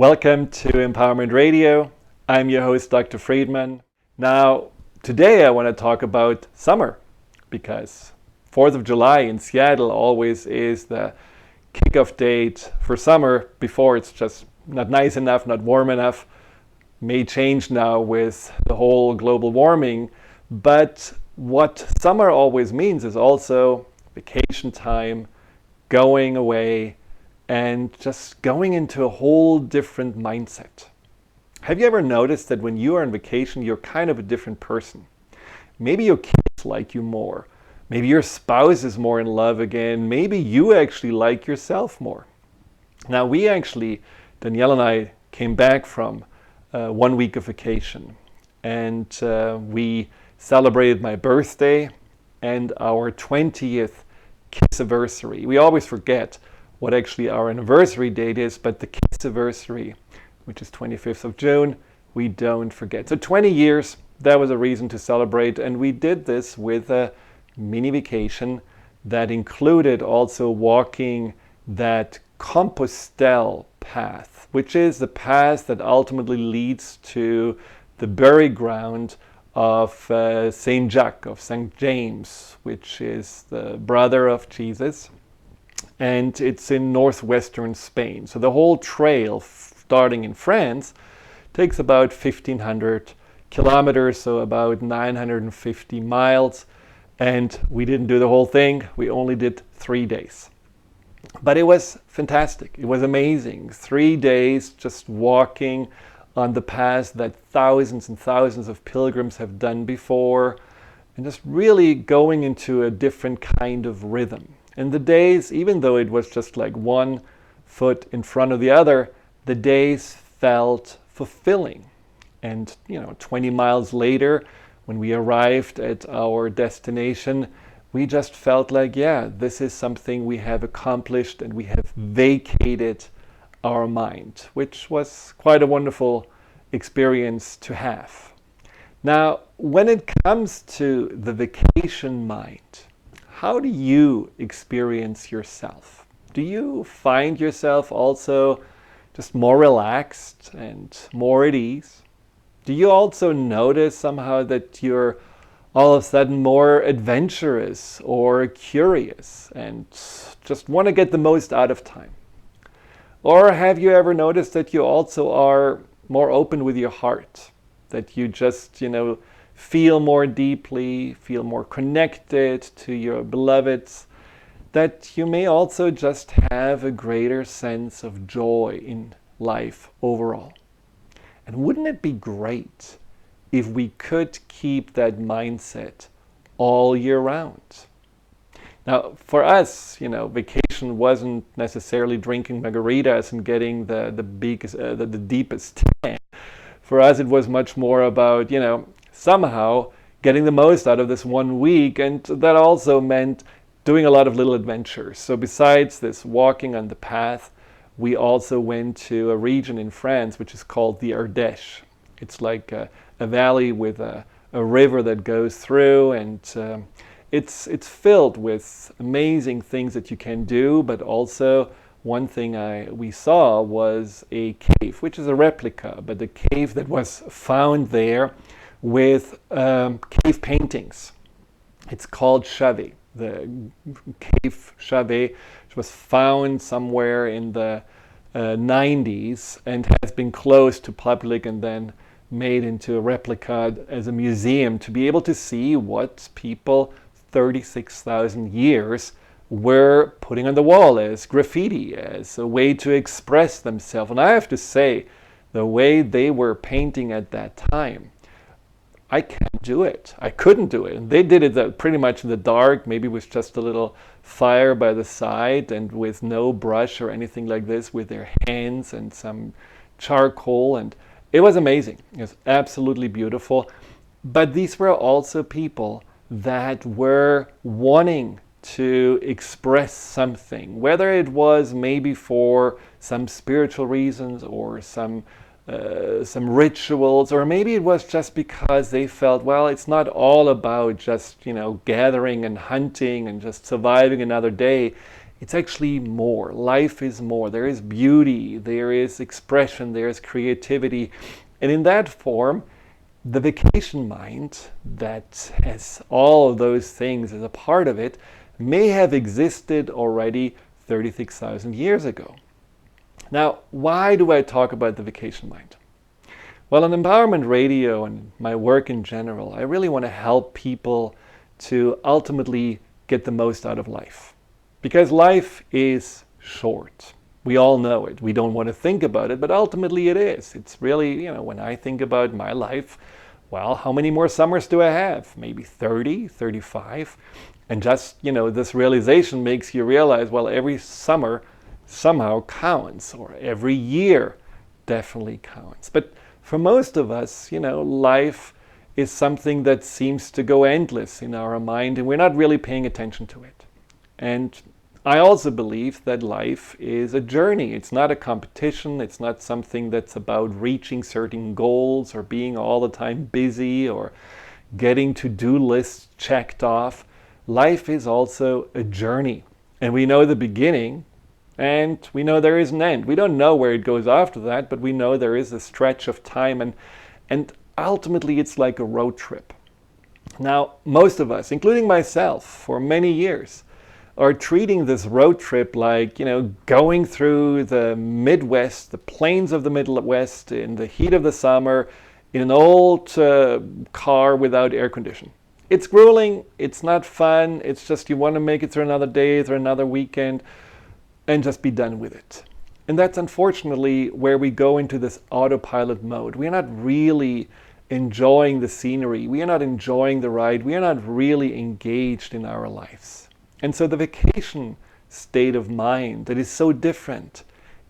Welcome to Empowerment Radio. I'm your host, Dr. Friedemann. Now, today I want to talk about summer because 4th of July in Seattle always is the kickoff date for summer before it's just not nice enough, not warm enough. May change now with the whole global warming, but what summer always means is also vacation time, going away, and just going into a whole different mindset. Have you ever noticed that when you are on vacation, you're kind of a different person? Maybe your kids like you more. Maybe your spouse is more in love again. Maybe you actually like yourself more. Now Danielle and I came back from 1 week of vacation, and we celebrated my birthday and our 20th kiss-iversary. We always forget what actually our anniversary date is, but the kiss-iversary, which is 25th of June, we don't forget. So 20 years, that was a reason to celebrate, and we did this with a mini vacation that included also walking that Compostelle path, which is the path that ultimately leads to the burial ground of Saint Jacques, of Saint James, which is the brother of Jesus. And it's in northwestern Spain. So the whole trail, starting in France, takes about 1,500 kilometers, so about 950 miles. And we didn't do the whole thing. We only did 3 days. But it was fantastic. It was amazing. 3 days just walking on the path that thousands and thousands of pilgrims have done before, and just really going into a different kind of rhythm. And the days, even though it was just like one foot in front of the other, the days felt fulfilling. And 20 miles later, when we arrived at our destination, we just felt like, yeah, this is something we have accomplished, and we have vacated our mind, which was quite a wonderful experience to have. Now, when it comes to the vacation mind, how do you experience yourself? Do you find yourself also just more relaxed and more at ease? Do you also notice somehow that you're all of a sudden more adventurous or curious and just want to get the most out of time? Or have you ever noticed that you also are more open with your heart? That you just, feel more deeply, feel more connected to your beloveds, that you may also just have a greater sense of joy in life overall. And wouldn't it be great if we could keep that mindset all year round? Now, for us, vacation wasn't necessarily drinking margaritas and getting the deepest tan. For us, it was much more about, somehow getting the most out of this 1 week, and that also meant doing a lot of little adventures. So besides this walking on the path, we also went to a region in France which is called the Ardèche. It's like a valley with a river that goes through, and it's filled with amazing things that you can do, but also one thing we saw was a cave, which is a replica, but a cave that was found there with cave paintings. It's called Chauvet, the cave Chauvet, which was found somewhere in the 90s and has been closed to public and then made into a replica as a museum to be able to see what people 36,000 years were putting on the wall as graffiti, as a way to express themselves. And I have to say, the way they were painting at that time, I can't do it. I couldn't do it. And they did it pretty much in the dark, maybe with just a little fire by the side and with no brush or anything like this, with their hands and some charcoal. And it was amazing. It was absolutely beautiful. But these were also people that were wanting to express something, whether it was maybe for some spiritual reasons or some rituals, or maybe it was just because they felt, well, it's not all about just gathering and hunting and just surviving another day. it's actually more. Life is more. There is beauty, there is expression, there is creativity. And in that form, the vacation mind that has all of those things as a part of it may have existed already 36,000 years ago. Now, why do I talk about the vacation mind? Well, on Empowerment Radio and my work in general, I really want to help people to ultimately get the most out of life. Because life is short. We all know it. We don't want to think about it, but ultimately it is. It's really, when I think about my life, well, how many more summers do I have? Maybe 30, 35. And just, this realization makes you realize, well, every summer somehow counts, or every year definitely counts. But for most of us, life is something that seems to go endless in our mind, and we're not really paying attention to it. And I also believe that life is a journey. It's not a competition. It's not something that's about reaching certain goals or being all the time busy or getting to-do lists checked off. Life is also a journey. And we know the beginning, and we know there is an end. We don't know where it goes after that, but we know there is a stretch of time, and ultimately it's like a road trip. Now, most of us, including myself, for many years, are treating this road trip like, going through the Midwest, the plains of the Midwest in the heat of the summer in an old car without air conditioning. It's grueling, it's not fun, it's just you want to make it through another day, through another weekend, and just be done with it. And that's unfortunately where we go into this autopilot mode. We are not really enjoying the scenery, we are not enjoying the ride, we are not really engaged in our lives. And so the vacation state of mind that is so different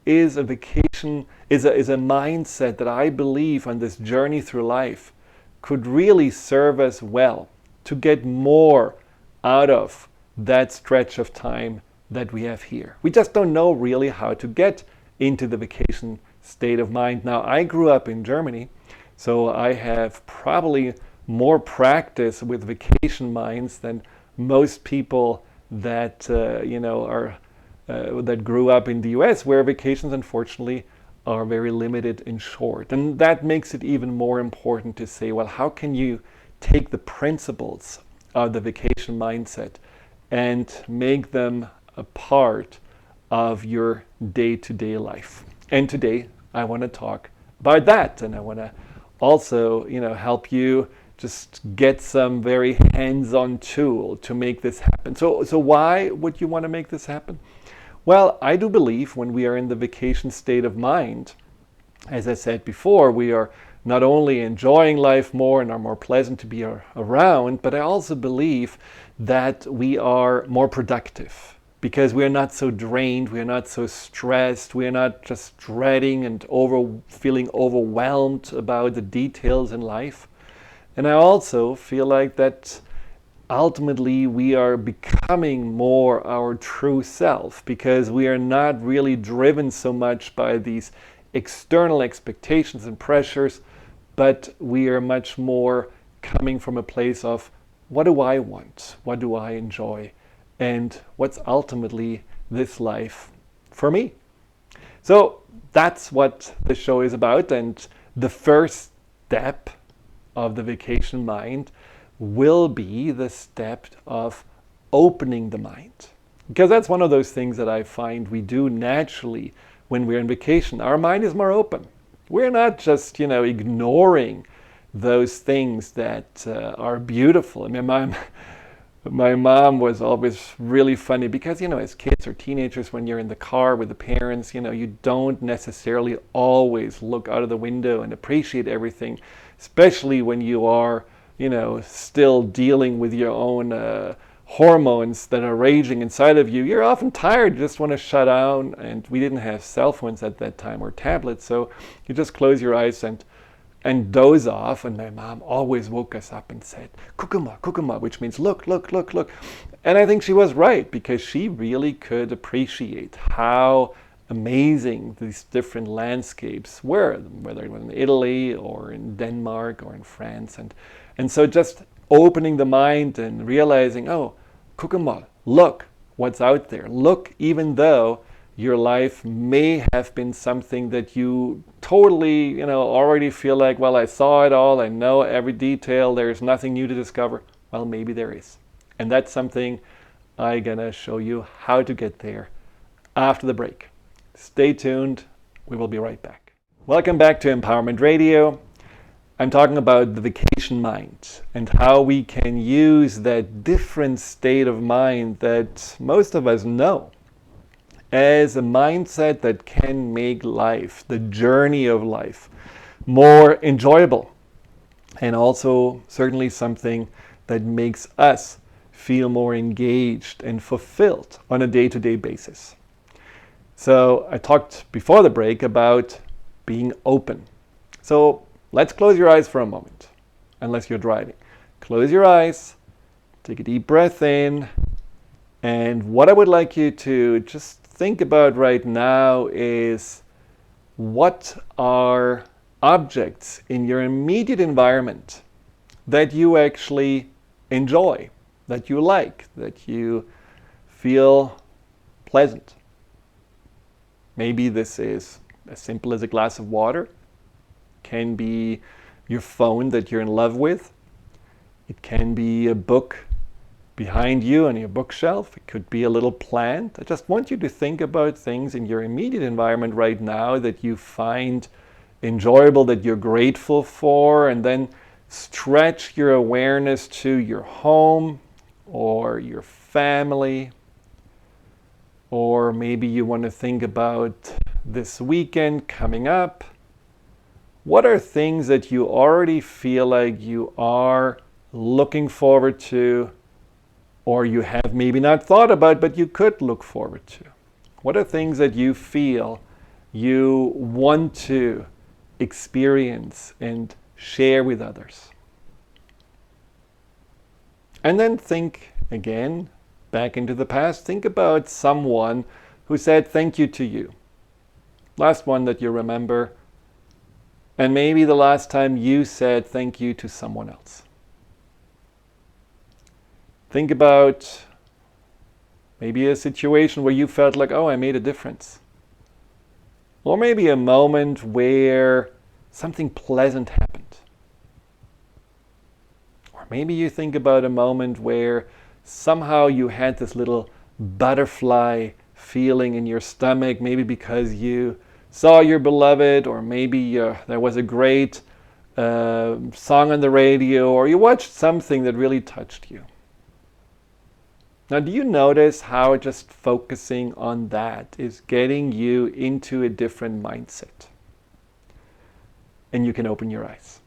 is a vacation, is a mindset that I believe on this journey through life could really serve us well to get more out of that stretch of time that we have here. We just don't know really how to get into the vacation state of mind. Now, I grew up in Germany, so I have probably more practice with vacation minds than most people that that grew up in the US, where vacations unfortunately are very limited and short. And that makes it even more important to say, well, how can you take the principles of the vacation mindset and make them a part of your day-to-day life? And today I want to talk about that, and I want to also help you just get some very hands-on tool to make this happen. So why would you want to make this happen? Well, I do believe when we are in the vacation state of mind, as I said before, we are not only enjoying life more and are more pleasant to be around, but I also believe that we are more productive because we are not so drained, we are not so stressed, we are not just dreading and feeling overwhelmed about the details in life. And I also feel like that ultimately we are becoming more our true self because we are not really driven so much by these external expectations and pressures, but we are much more coming from a place of what do I want, what do I enjoy, and what's ultimately this life for me. So that's what the show is about, and the first step of the vacation mind will be the step of opening the mind. Because that's one of those things that I find we do naturally when we're on vacation. Our mind is more open. We're not just, ignoring those things that are beautiful. I mean, my mom was always really funny because, as kids or teenagers, when you're in the car with the parents, you don't necessarily always look out of the window and appreciate everything, especially when you are, still dealing with your own hormones that are raging inside of you. You're often tired, you just want to shut down, and we didn't have cell phones at that time or tablets, so you just close your eyes and doze off. And my mom always woke us up and said, "Kukuma, kukuma," which means look, look, look, look. And I think she was right, because she really could appreciate how amazing these different landscapes were, whether it was in Italy or in Denmark or in France. And so just opening the mind and realizing, oh, kukuma, look, what's out there. Look, even though your life may have been something that you totally, already feel like, well, I saw it all, I know every detail, there's nothing new to discover. Well, maybe there is. And that's something I'm gonna show you how to get there after the break. Stay tuned, we will be right back. Welcome back to Empowerment Radio. I'm talking about the vacation mind and how we can use that different state of mind that most of us know as a mindset that can make life, the journey of life, more enjoyable, and also certainly something that makes us feel more engaged and fulfilled on a day-to-day basis. So I talked before the break about being open. So let's close your eyes for a moment, unless you're driving. Close your eyes, take a deep breath in, and what I would like you to just think about right now is, what are objects in your immediate environment that you actually enjoy, that you like, that you feel pleasant? Maybe this is as simple as a glass of water. Can be your phone that you're in love with. It can be a book behind you on your bookshelf. It could be a little plant. I just want you to think about things in your immediate environment right now that you find enjoyable, that you're grateful for, and then stretch your awareness to your home or your family. Or maybe you want to think about this weekend coming up. What are things that you already feel like you are looking forward to, or you have maybe not thought about, but you could look forward to? What are things that you feel you want to experience and share with others? And then think again, back into the past. Think about someone who said thank you to you. Last one that you remember. And maybe the last time you said thank you to someone else. Think about maybe a situation where you felt like, oh, I made a difference. Or maybe a moment where something pleasant happened. Or maybe you think about a moment where somehow you had this little butterfly feeling in your stomach, maybe because you saw your beloved, or maybe there was a great song on the radio, or you watched something that really touched you. Now, do you notice how just focusing on that is getting you into a different mindset? And you can open your eyes.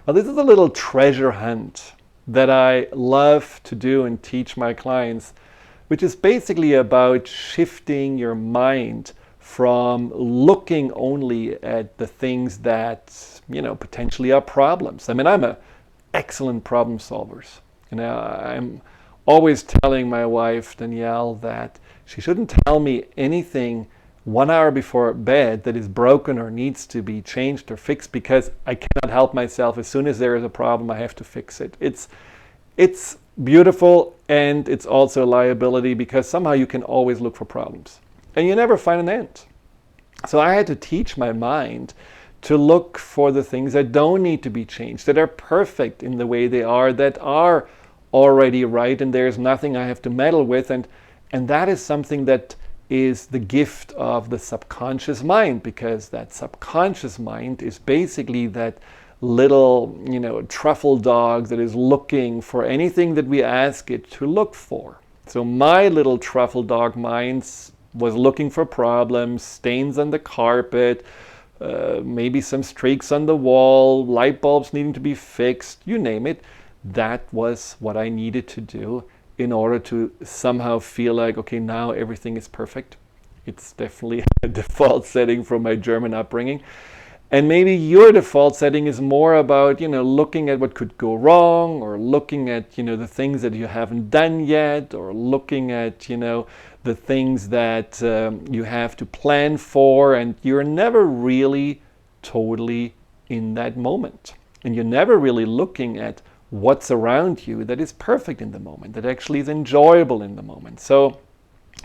Well, this is a little treasure hunt that I love to do and teach my clients, which is basically about shifting your mind from looking only at the things that, potentially are problems. I mean, I'm an excellent problem solver. I'm always telling my wife, Danielle, that she shouldn't tell me anything 1 hour before bed that is broken or needs to be changed or fixed, because I cannot help myself. As soon as there is a problem, I have to fix it. It's beautiful, and it's also a liability, because somehow you can always look for problems and you never find an end. So I had to teach my mind to look for the things that don't need to be changed, that are perfect in the way they are, that are already right, and there's nothing I have to meddle with. And that is something that is the gift of the subconscious mind, because that subconscious mind is basically that little, truffle dog that is looking for anything that we ask it to look for. So my little truffle dog mind was looking for problems, stains on the carpet, maybe some streaks on the wall, light bulbs needing to be fixed, you name it. That was what I needed to do in order to somehow feel like, okay, now everything is perfect. It's definitely a default setting from my German upbringing. And maybe your default setting is more about, looking at what could go wrong, or looking at, the things that you haven't done yet, or looking at, the things that you have to plan for, and you're never really totally in that moment. And you're never really looking at what's around you that is perfect in the moment, that actually is enjoyable in the moment. So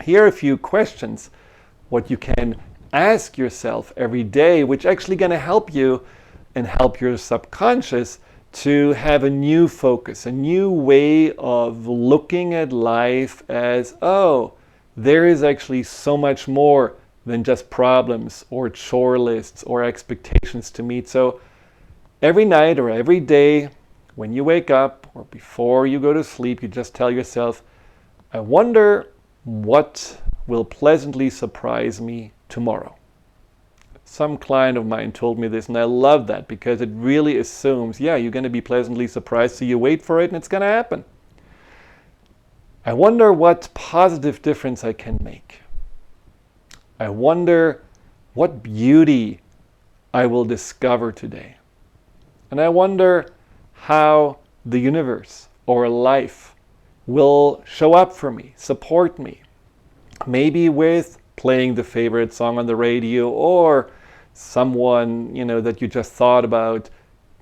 Here are a few questions what you can ask yourself every day, which actually going to help you and help your subconscious to have a new focus, a new way of looking at life as, oh, there is actually so much more than just problems or chore lists or expectations to meet. So every night or every day when you wake up or before you go to sleep, you just tell yourself, I wonder what will pleasantly surprise me tomorrow. Some client of mine told me this, and I love that because it really assumes, yeah, you're going to be pleasantly surprised, so you wait for it and it's going to happen. I wonder what positive difference I can make. I wonder what beauty I will discover today. And I wonder how the universe or life will show up for me, support me. Maybe with playing the favorite song on the radio, or someone, that you just thought about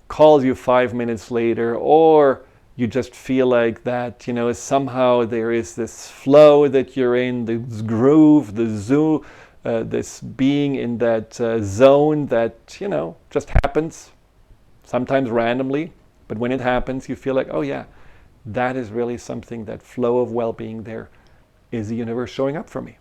calls you 5 minutes later, or you just feel like that, somehow there is this flow that you're in, this groove, this being in that zone that, just happens, sometimes randomly, but when it happens, you feel like, oh yeah, that is really something, that flow of well-being there is the universe showing up for me.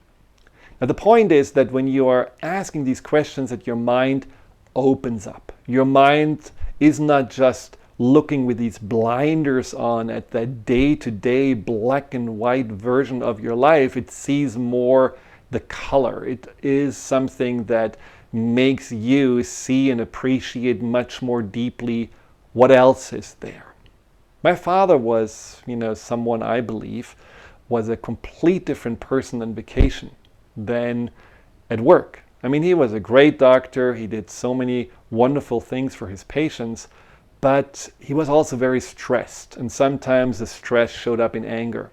Now, the point is that when you are asking these questions, that your mind opens up. Your mind is not just looking with these blinders on at that day-to-day black and white version of your life. It sees more the color. It is something that makes you see and appreciate much more deeply what else is there. My father was, someone I believe was a complete different person on vacation than at work. I mean, he was a great doctor. He did so many wonderful things for his patients, but he was also very stressed, and sometimes the stress showed up in anger.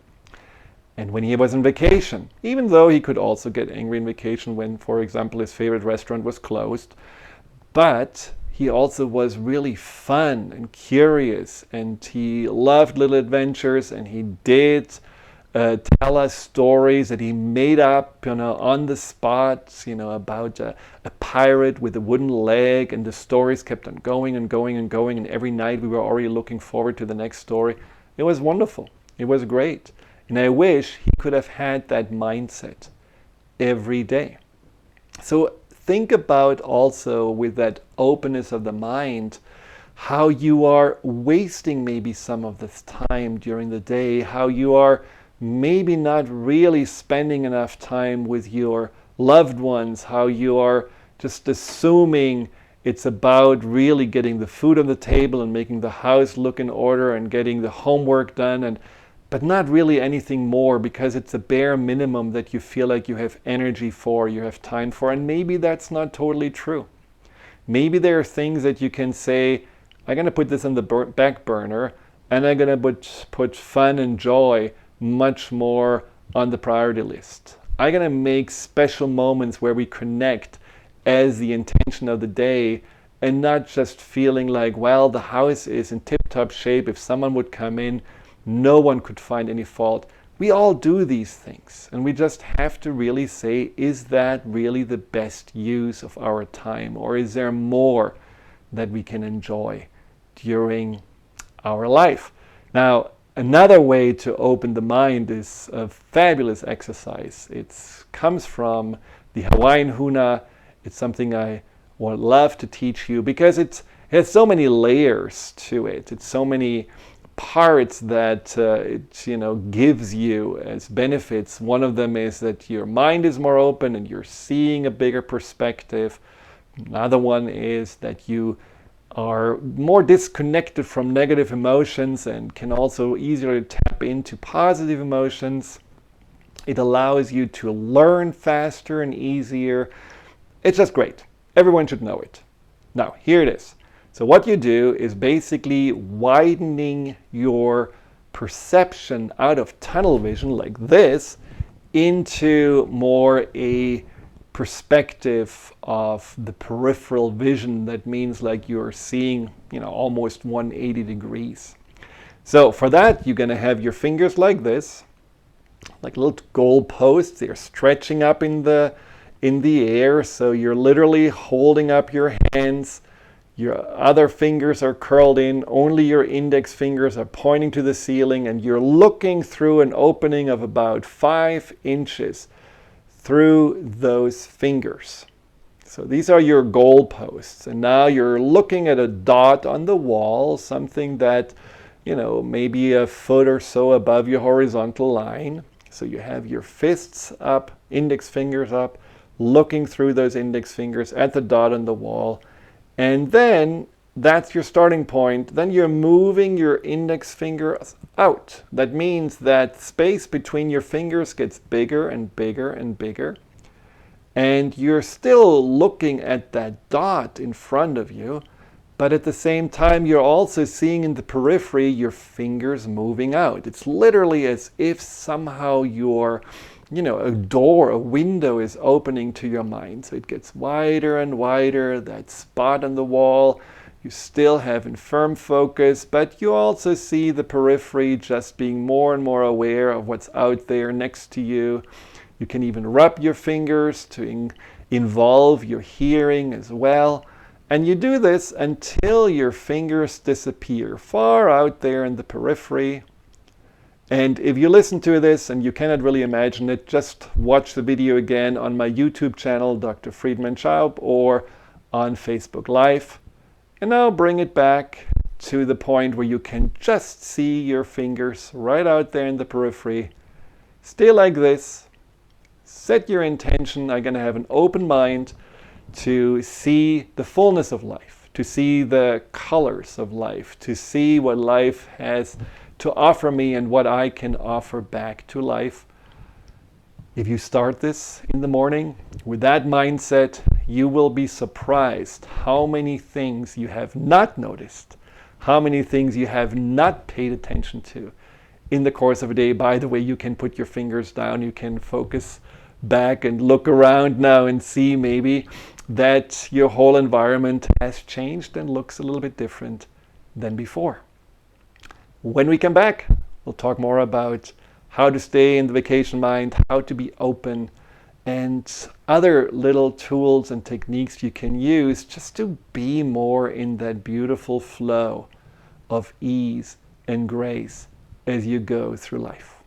And when he was on vacation, even though he could also get angry on vacation when, for example, his favorite restaurant was closed, but he also was really fun and curious, and he loved little adventures, and he did tell us stories that he made up, on the spot, about a pirate with a wooden leg, and the stories kept on going and going and going, and every night we were already looking forward to the next story. It was wonderful. It was great. And I wish he could have had that mindset every day. So think about also, with that openness of the mind, how you are wasting maybe some of this time during the day, how you are maybe not really spending enough time with your loved ones, how you are just assuming it's about really getting the food on the table and making the house look in order and getting the homework done, but not really anything more, because it's a bare minimum that you feel like you have energy for, you have time for, and maybe that's not totally true. Maybe there are things that you can say, I'm going to put this on the back burner, and I'm going to put fun and joy much more on the priority list. I'm going to make special moments where we connect as the intention of the day, and not just feeling like, well, the house is in tip-top shape. If someone would come in, no one could find any fault. We all do these things, and we just have to really say, is that really the best use of our time, or is there more that we can enjoy during our life? Now, another way to open the mind is a fabulous exercise. It comes from the Hawaiian huna. It's something I would love to teach you because it has so many layers to it. It's so many parts that it gives you as benefits. One of them is that your mind is more open and you're seeing a bigger perspective. Another one is that you are more disconnected from negative emotions and can also easily tap into positive emotions. It allows you to learn faster and easier. It's just great. Everyone should know it. Now, here it is. So what you do is basically widening your perception out of tunnel vision like this into more a perspective of the peripheral vision. That means like you're seeing, almost 180 degrees. So for that, you're going to have your fingers like this, like little goal posts. They're stretching up in the air, so you're literally holding up your hands. Your other fingers are curled in, only your index fingers are pointing to the ceiling, and you're looking through an opening of about 5 inches through those fingers. So these are your goal posts, and now you're looking at a dot on the wall, something that, maybe a foot or so above your horizontal line. So you have your fists up, index fingers up, looking through those index fingers at the dot on the wall. And then that's your starting point. Then you're moving your index finger out. That means that space between your fingers gets bigger and bigger and bigger. And you're still looking at that dot in front of you, but at the same time, you're also seeing in the periphery your fingers moving out. It's literally as if somehow a door, a window is opening to your mind. So it gets wider and wider, that spot on the wall. You still have in firm focus, but you also see the periphery just being more and more aware of what's out there next to you. You can even rub your fingers to involve your hearing as well. And you do this until your fingers disappear far out there in the periphery. And if you listen to this and you cannot really imagine it, just watch the video again on my YouTube channel, Dr. Friedemann Schaub, or on Facebook Live. And now bring it back to the point where you can just see your fingers right out there in the periphery. Stay like this. Set your intention. I'm going to have an open mind to see the fullness of life, to see the colors of life, to see what life has to offer me and what I can offer back to life. If you start this in the morning with that mindset, you will be surprised how many things you have not noticed, how many things you have not paid attention to in the course of a day. By the way, you can put your fingers down, you can focus back and look around now and see maybe that your whole environment has changed and looks a little bit different than before. When we come back, we'll talk more about how to stay in the vacation mind, how to be open, and other little tools and techniques you can use just to be more in that beautiful flow of ease and grace as you go through life.